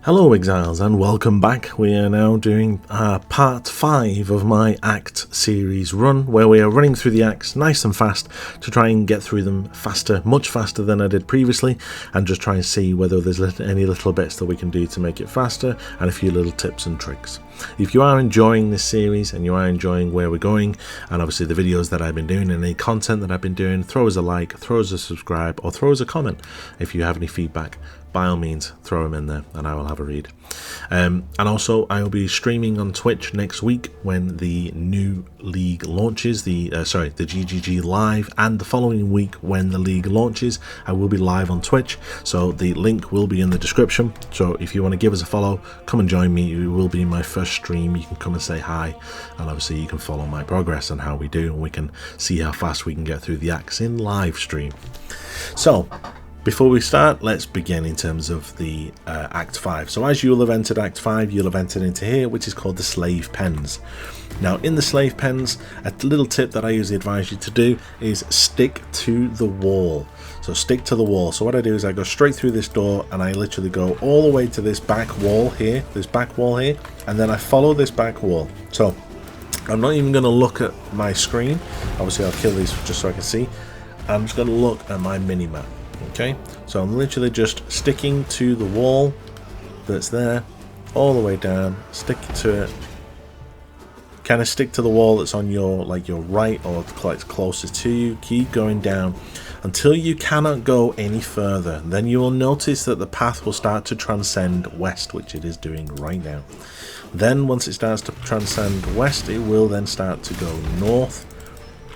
Hello Exiles and welcome back. We are now doing part 5 of my Act series run, where we are running through the acts nice and fast to try and get through them faster, much faster than I did previously, and just try and see whether there's any little bits that we can do to make it faster and a few little tips and tricks. If you are enjoying this series and you are enjoying where we're going and obviously the videos that I've been doing and any content that I've been doing, throw us a like, throw us a subscribe, or throw us a comment. If you have any feedback, by all means throw them in there and I will have a read. And also I will be streaming on Twitch next week when the new league launches, the GGG live, and the following week when the league launches I will be live on Twitch, so the link will be in the description. So if you want to give us a follow, come and join me. It will be my first stream. You can come and say hi, and obviously you can follow my progress and how we do, and we can see how fast we can get through the acts in live stream. So before we start, let's begin in terms of the Act 5. So as you will have entered Act 5, you'll have entered into here, which is called the Slave Pens. Now in the Slave Pens, a little tip that I usually advise you to do is stick to the wall. So stick to the wall. So what I do is I go straight through this door and I literally go all the way to this back wall here, and then I follow this back wall. So I'm not even going to look at my screen. Obviously I'll kill these just so I can see. I'm just going to look at my mini-map. Okay, so I'm literally just sticking to the wall that's there all the way down, stick to it, kind of stick to the wall that's on your right or closest to you. Keep going down until you cannot go any further. Then you will notice that the path will start to transcend west, which it is doing right now. Then once it starts to transcend west, it will then start to go north.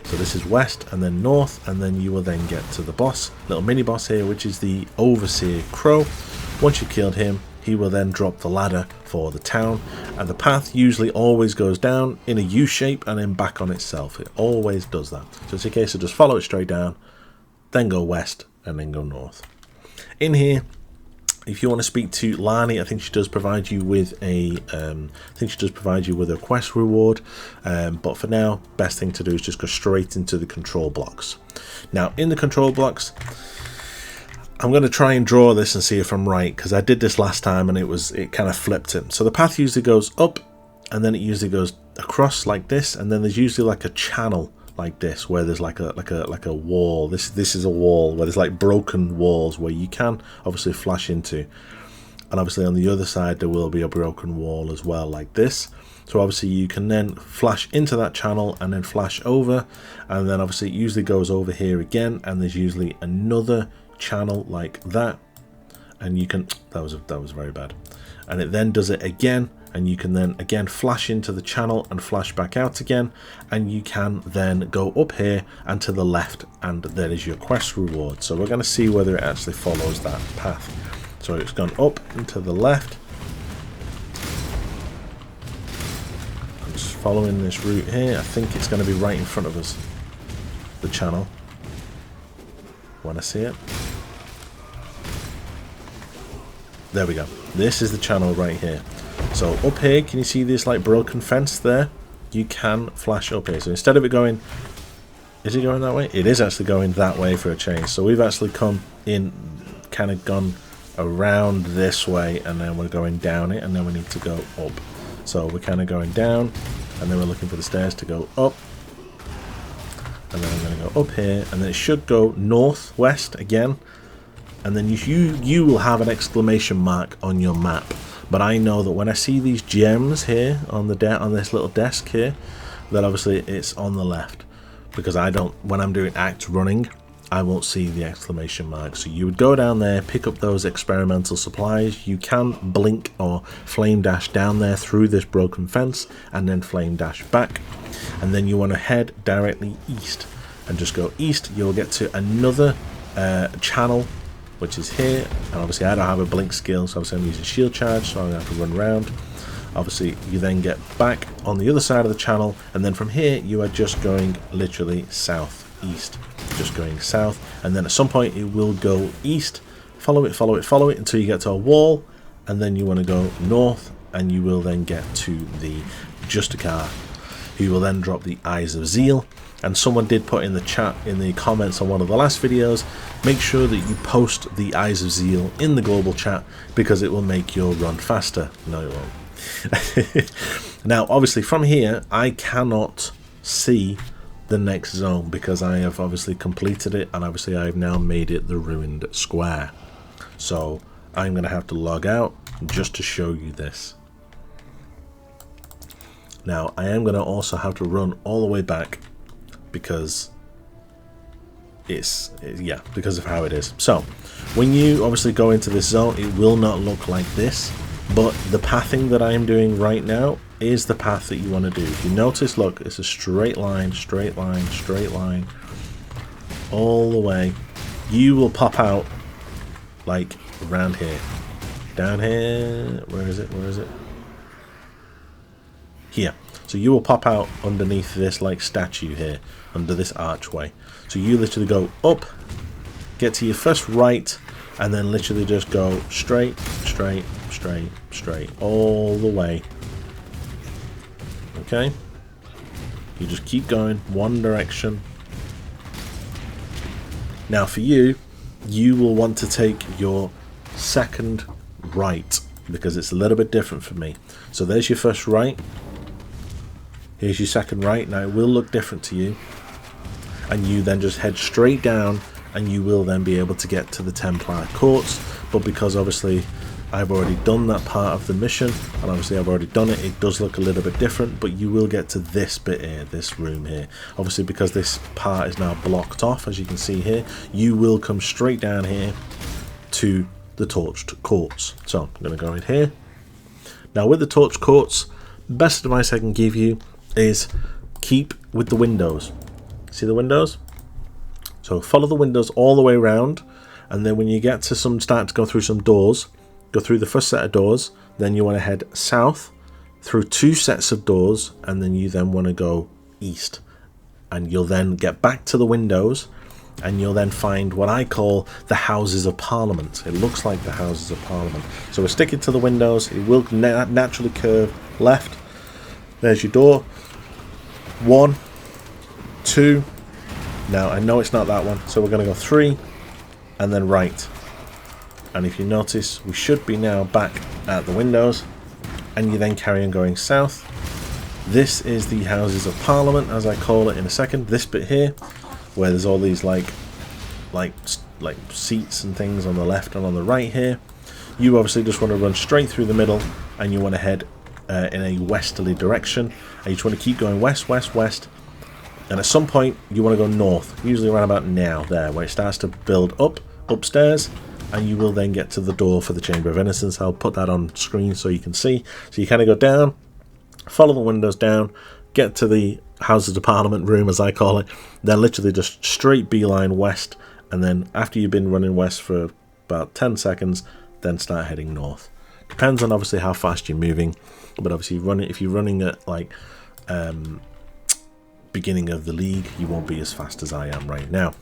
So this is west and then north, and then you will then get to the boss, little mini boss here, which is the Overseer Crow. Once you've killed him, he will then drop the ladder for the town, and the path usually always goes down in a U shape and then back on itself. It always does that. So it's a case of just follow it straight down, then go west and then go north. In here, if you want to speak to Lani, I think she does provide you with a quest reward. But for now, best thing to do is just go straight into the control blocks. Now, in the control blocks, I'm going to try and draw this and see if I'm right, because I did this last time and it kind of flipped it. So the path usually goes up, and then it usually goes across like this, and then there's usually like a channel like this where there's like a wall. This is a wall where there's like broken walls where you can obviously flash into, and obviously on the other side there will be a broken wall as well like this. So obviously you can then flash into that channel and then flash over, and then obviously it usually goes over here again, and there's usually another channel like that, and you can that was very bad, and it then does it again, and you can then again flash into the channel and flash back out again, and you can then go up here and to the left, and there is your quest reward. So we're going to see whether it actually follows that path. So it's gone up and to the left. I'm just following this route here. I think it's going to be right in front of us, the channel, when I see it. There we go. This is the channel right here. So up here, can you see this like broken fence there? You can flash up here. So instead of it going, is it going that way? It is actually going that way for a change. So we've actually come in, kind of gone around this way, and then we're going down it, and then we need to go up. So we're kind of going down, and then we're looking for the stairs to go up. And then I'm going to go up here, and then it should go northwest again. And then you will have an exclamation mark on your map. But I know that when I see these gems here on this little desk here, that obviously it's on the left, because when I'm doing act running, I won't see the exclamation mark. So you would go down there, pick up those experimental supplies. You can blink or flame dash down there through this broken fence, and then flame dash back, and then you want to head directly east and just go east. You'll get to another channel, which is here, and obviously I don't have a blink skill, so obviously I'm using shield charge, so I'm going to have to run around. Obviously you then get back on the other side of the channel, and then from here you are just going literally southeast, just going south, and then at some point it will go east. Follow it until you get to a wall, and then you want to go north, and you will then get to the Justicar, who will then drop the Eyes of Zeal, And someone did put in the chat, in the comments on one of the last videos, make sure that you post the Eyes of Zeal in the global chat because it will make your run faster. No, it won't. Now, obviously, from here, I cannot see the next zone because I have obviously completed it, and obviously I have now made it the ruined square. So I'm going to have to log out just to show you this. Now, I am going to also have to run all the way back because because of how it is. So when you obviously go into this zone, it will not look like this, but the pathing that I am doing right now is the path that you want to do. If you notice, look, it's a straight line, straight line, straight line, all the way. You will pop out like around here, down here. Where is it? Where is it? Here. So you will pop out underneath this like statue here, under this archway. So you literally go up, get to your first right, and then literally just go straight, straight, straight, straight, all the way. Okay? You just keep going one direction. Now for you, you will want to take your second right, because it's a little bit different for me. So there's your first right. Here's your second right. Now it will look different to you. And you then just head straight down, and you will then be able to get to the Templar Courts. But because obviously I've already done that part of the mission, and obviously I've already done it, it does look a little bit different, but you will get to this bit here, this room here. Obviously because this part is now blocked off, as you can see here, you will come straight down here to the Torched Courts. So I'm going to go in here. Now with the Torched Courts, best advice I can give you is keep with the windows. See the windows? So follow the windows all the way around, and then when you get to start to go through some doors, go through the first set of doors, then you want to head south through 2 sets of doors, and then you then want to go east. And you'll then get back to the windows, and you'll then find what I call the Houses of Parliament. It looks like the Houses of Parliament. So we're sticking to the windows. It will naturally curve left. There's your door. 1, 2. Now I know it's not that one, so we're going to go 3 and then right. And if you notice, we should be now back at the windows, and you then carry on going south. This is the Houses of Parliament, as I call it in a second. This bit here, where there's all these like seats and things on the left and on the right here. You obviously just want to run straight through the middle, and you want to head in a westerly direction, and you just want to keep going west, west, west, and at some point you want to go north, usually around about now, there, where it starts to build up, upstairs, and you will then get to the door for the Chamber of Innocence. I'll put that on screen so you can see. So you kind of go down, follow the windows down, get to the Houses of Parliament room, as I call it, then literally just straight beeline west, and then after you've been running west for about 10 seconds, then start heading north. Depends on obviously how fast you're moving, but obviously if you're running at like beginning of the league, you won't be as fast as I am right now.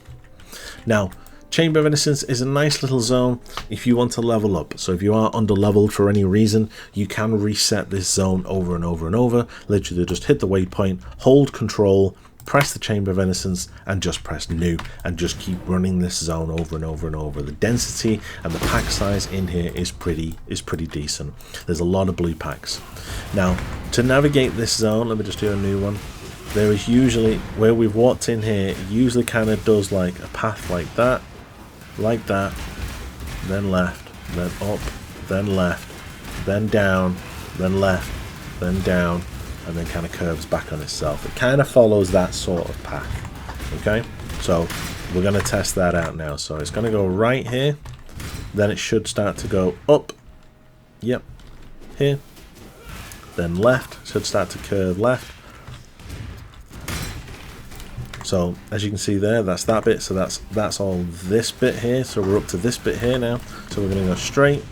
Now, Chamber of Innocence is a nice little zone if you want to level up. So if you are under leveled for any reason, you can reset this zone over and over and over. Literally just hit the waypoint, hold control, press the Chamber of Innocence, and just press new, and just keep running this zone over and over and over. The density and the pack size in here is pretty decent. There's a lot of blue packs. Now, to navigate this zone, let me just do a new one. There is usually, where we've walked in here, it usually kind of does like a path like that, then left, then up, then left, then down, then left, then down, and then kind of curves back on itself. It kind of follows that sort of path. Okay, so we're going to test that out now. So it's going to go right here, then it should start to go up, yep, here, then left, should start to curve left. So as you can see there, that's that bit, so that's all this bit here. So we're up to this bit here now, so we're going to go straight,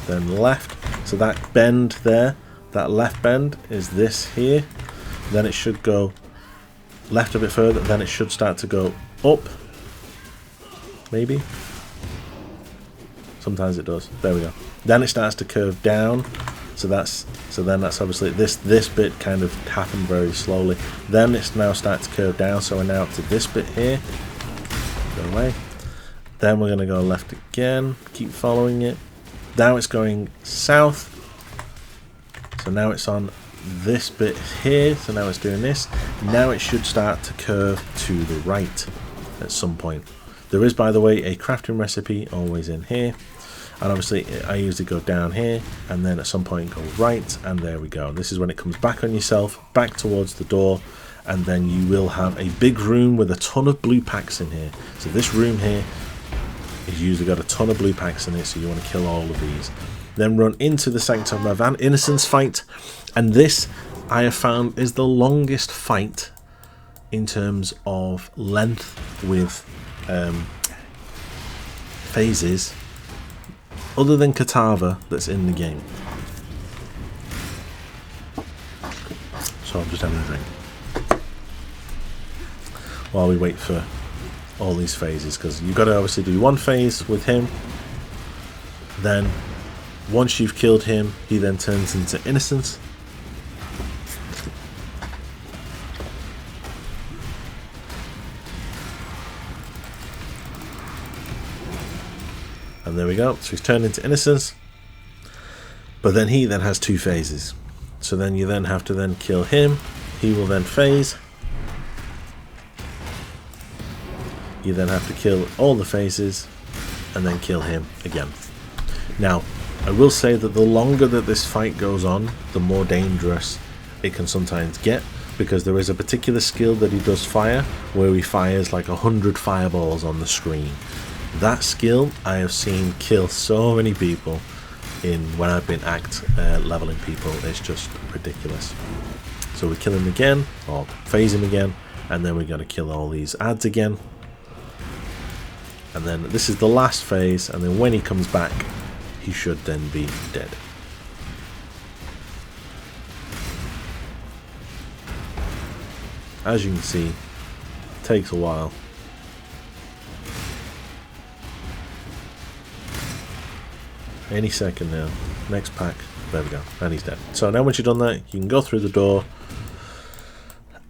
then left. So that bend there, that left bend is this here, then it should go left a bit further, then it should start to go up, maybe, sometimes it does, there we go, then it starts to curve down, then that's obviously this bit kind of happened very slowly. Then it's now starting to curve down, so we're now up to this bit here. Go away. Then we're going to go left again, keep following it. Now it's going south. So now it's on this bit here, so now it's doing this. Now it should start to curve to the right at some point. There is, by the way, a crafting recipe always in here. And obviously I usually go down here and then at some point go right, and there we go. This is when it comes back on yourself, back towards the door, and then you will have a big room with a ton of blue packs in here. So this room here is usually got a ton of blue packs in it, so you want to kill all of these. Then run into the Sanctum of Innocence fight, and this I have found is the longest fight in terms of length with phases other than Kitava that's in the game. So I'm just having a drink while we wait for all these phases, because you've got to obviously do one phase with him, then once you've killed him he then turns into Innocence, and there we go, so he's turned into Innocence. But then he then has 2 phases, so then you then have to then kill him, he will then phase. You then have to kill all the phases and then kill him again. Now I will say that the longer that this fight goes on, the more dangerous it can sometimes get, because there is a particular skill that he does fire where he fires like 100 fireballs on the screen. That skill I have seen kill so many people when I've been leveling people. It's just ridiculous. So we kill him again, or phase him again, and then we're going to kill all these ads again. And then this is the last phase, and then when he comes back he should then be dead. As you can see, it takes a while. Any second now. Next pack. There we go. And he's dead. So now once you've done that, you can go through the door,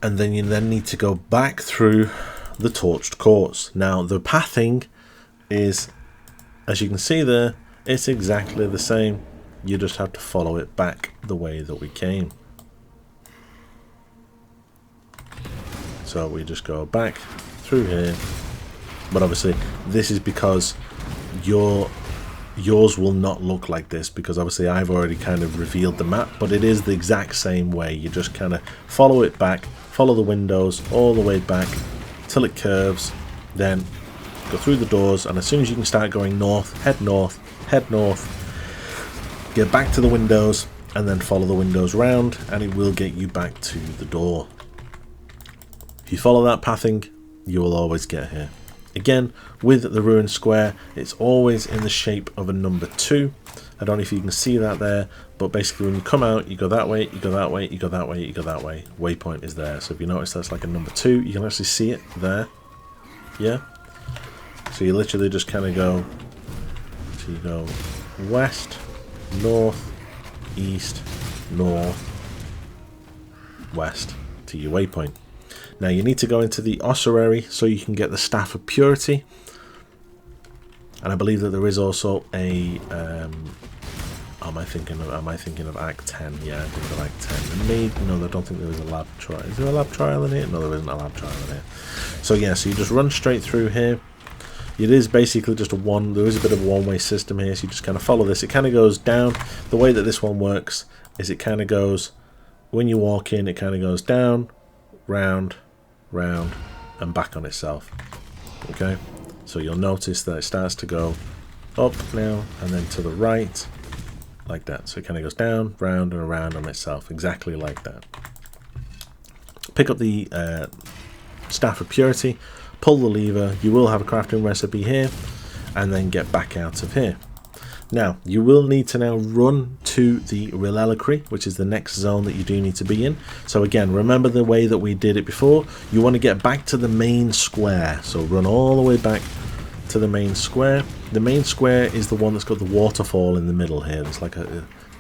and then you then need to go back through the torched courts. Now the pathing is, as you can see there, it's exactly the same. You just have to follow it back the way that we came. So we just go back through here, but obviously this is because yours will not look like this, because obviously I've already kind of revealed the map, but it is the exact same way. You just kind of follow it back, follow the windows all the way back till it curves, then go through the doors, and as soon as you can start going north, head north, get back to the windows, and then follow the windows round, and it will get you back to the door. If you follow that pathing, you will always get here. Again, with the ruined square, it's always in the shape of a number 2. I don't know if you can see that there, but basically when you come out, you go that way, you go that way, you go that way, you go that way. Waypoint is there. So if you notice, that's like a number 2. You can actually see it there. Yeah. So you literally just kind of go, so you go west, north, east, north, west to your waypoint. Now you need to go into the Ossuary so you can get the Staff of Purity, and I believe that there is also a am I thinking of Act 10? Yeah, I think of Act 10. Maybe, no, I don't think there is a lab trial. Is there a lab trial in here? No, there isn't a lab trial in here. So yeah, so you just run straight through here. It is basically just there is a bit of a one-way system here, so you just kind of follow this. It kind of goes down. The way that this one works is it kind of goes, when you walk in, it kind of goes down, round, round, and back on itself. Okay, so you'll notice that it starts to go up now, and then to the right, like that. So it kind of goes down, round, and around on itself, exactly like that. Pick up the Staff of Purity, pull the lever, you will have a crafting recipe here, and then get back out of here. Now, you will need to now run to the Reliquary, which is the next zone that you do need to be in. So again, remember the way that we did it before. You want to get back to the main square. So run all the way back to the main square. The main square is the one that's got the waterfall in the middle here. It's like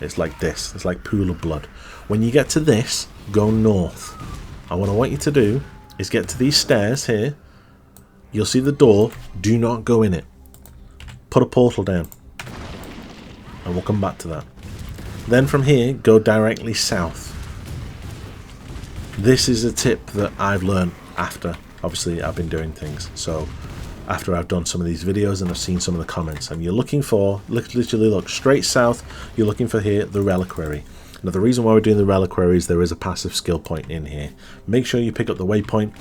it's like this. It's like Pool of Blood. When you get to this, go north. And what I want you to do is get to these stairs here. You'll see the door. Do not go in it. Put a portal down. And we'll come back to that. Then from here, go directly south. This is a tip that I've learned after, obviously, I've been doing things. So, after I've done some of these videos and I've seen some of the comments. And you're looking for, literally look straight south, you're looking for here, the Reliquary. Now, the reason why we're doing the Reliquary is there is a passive skill point in here. Make sure you pick up the waypoint.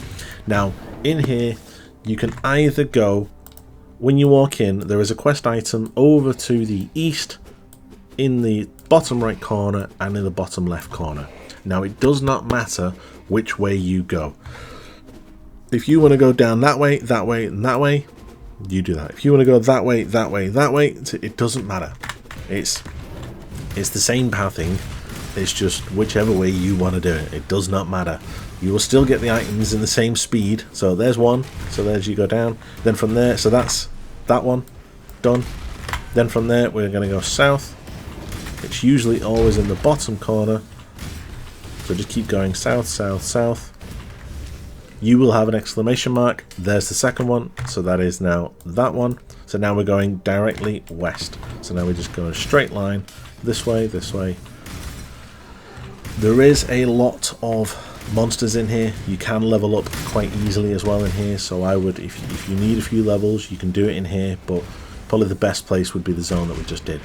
Now, in here, you can either go, when you walk in, there is a quest item over to the east, in the bottom right corner and in the bottom left corner. Now it does not matter which way you go. If you want to go down that way, that way, and that way, you do that. If you want to go that way, that way, that way, it doesn't matter. It's the same pathing. It's just whichever way you want to do it. It does not matter. You will still get the items in the same speed. So there's one. So there's you go down. Then from there, so that's that one done. Then from there, we're going to go south. It's usually always in the bottom corner. So just keep going south, south, south. You will have an exclamation mark. There's the second one. So that is now that one. So now we're going directly west. So now we're just going a straight line this way, this way. There is a lot of monsters in here. You can level up quite easily as well in here. So I would, if you need a few levels, you can do it in here. But probably the best place would be the zone that we just did.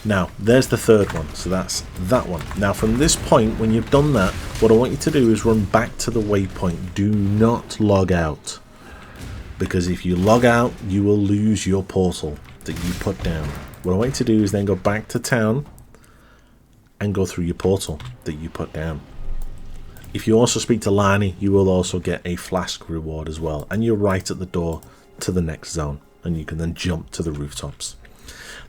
Now, there's the third one, so that's that one. Now, from this point, when you've done that, what I want you to do is run back to the waypoint. Do not log out, because if you log out, you will lose your portal that you put down. What I want you to do is then go back to town and go through your portal that you put down. If you also speak to Lani, you will also get a flask reward as well, and you're right at the door to the next zone, and you can then jump to the rooftops.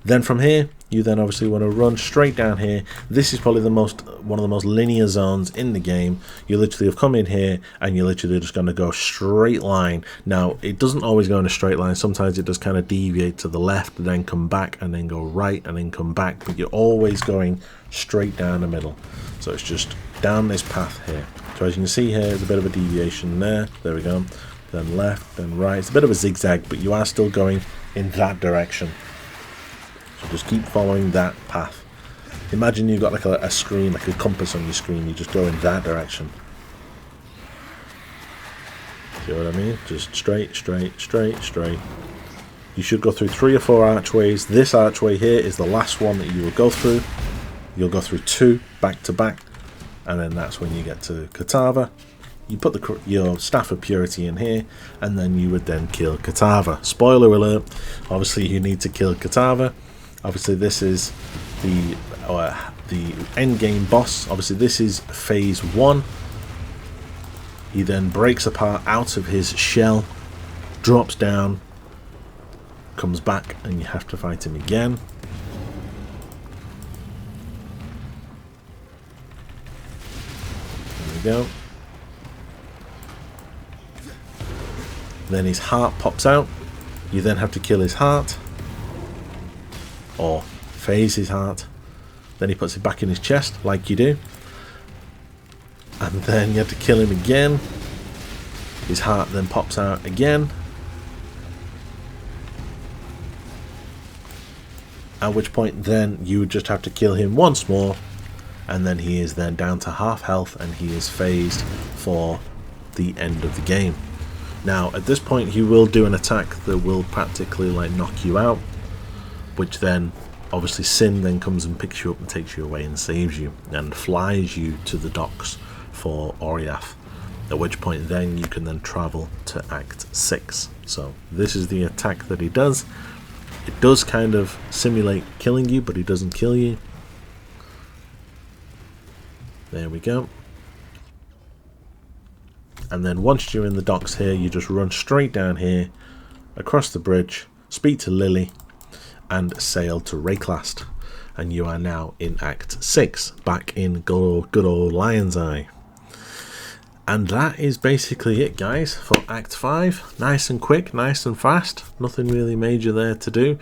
Then from here, you then obviously want to run straight down here. This is probably one of the most linear zones in the game. You literally have come in here and you're literally just going to go straight line. Now, it doesn't always go in a straight line. Sometimes it does kind of deviate to the left and then come back and then go right and then come back. But you're always going straight down the middle. So it's just down this path here. So as you can see here, there's a bit of a deviation there. There we go. Then left, then right. It's a bit of a zigzag, but you are still going in that direction. Just keep following that path. Imagine you've got like a screen, like a compass on your screen. You just go in that direction. See what I mean? Just straight, straight, straight, straight. You should go through 3 or 4 archways. This archway here is the last one that you will go through. You'll go through 2 back to back. And then that's when you get to Kitava. You put your Staff of Purity in here. And then you would then kill Kitava. Spoiler alert. Obviously you need to kill Kitava. Obviously, this is the end game boss. Obviously, this is phase 1. He then breaks apart out of his shell, drops down, comes back, and you have to fight him again. There we go. Then his heart pops out. You then have to kill his heart. Or phase his heart. Then he puts it back in his chest, like you do. And then you have to kill him again. His heart then pops out again. At which point then you would just have to kill him once more. And then he is then down to half health and he is phased for the end of the game. Now at this point he will do an attack that will practically like knock you out. Which then, obviously Sin then comes and picks you up and takes you away and saves you. And flies you to the docks for Oriath. At which point then you can then travel to Act 6. So this is the attack that he does. It does kind of simulate killing you, but he doesn't kill you. There we go. And then once you're in the docks here, you just run straight down here, across the bridge, speak to Lily, and sail to Rayclast, and you are now in Act 6, back in good old Lion's Eye. And that is basically it, guys, for Act 5. Nice and quick, nice and fast. Nothing really major there to do.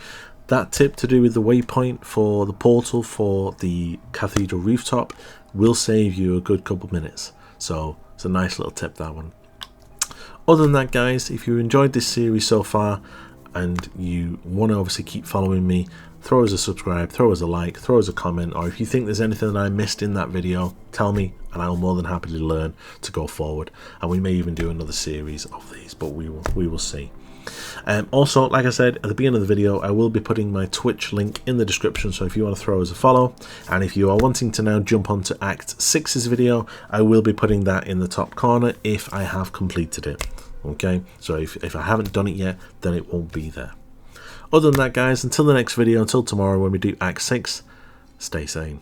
That tip to do with the waypoint for the portal for the Cathedral Rooftop will save you a good couple minutes. So it's a nice little tip, that one. Other than that, guys, if you enjoyed this series so far and you want to obviously keep following me, throw us a subscribe, throw us a like, throw us a comment, or if you think there's anything that I missed in that video, tell me and I'm more than happy to learn to go forward. And we may even do another series of these, but we will see. Also, like I said at the beginning of the video, I will be putting my Twitch link in the description, so if you want to throw us a follow, and if you are wanting to now jump onto Act 6's video, I will be putting that in the top corner if I have completed it. Okay, so if I haven't done it yet, then it won't be there. Other than that, guys, until the next video, until tomorrow when we do Act 6, stay sane.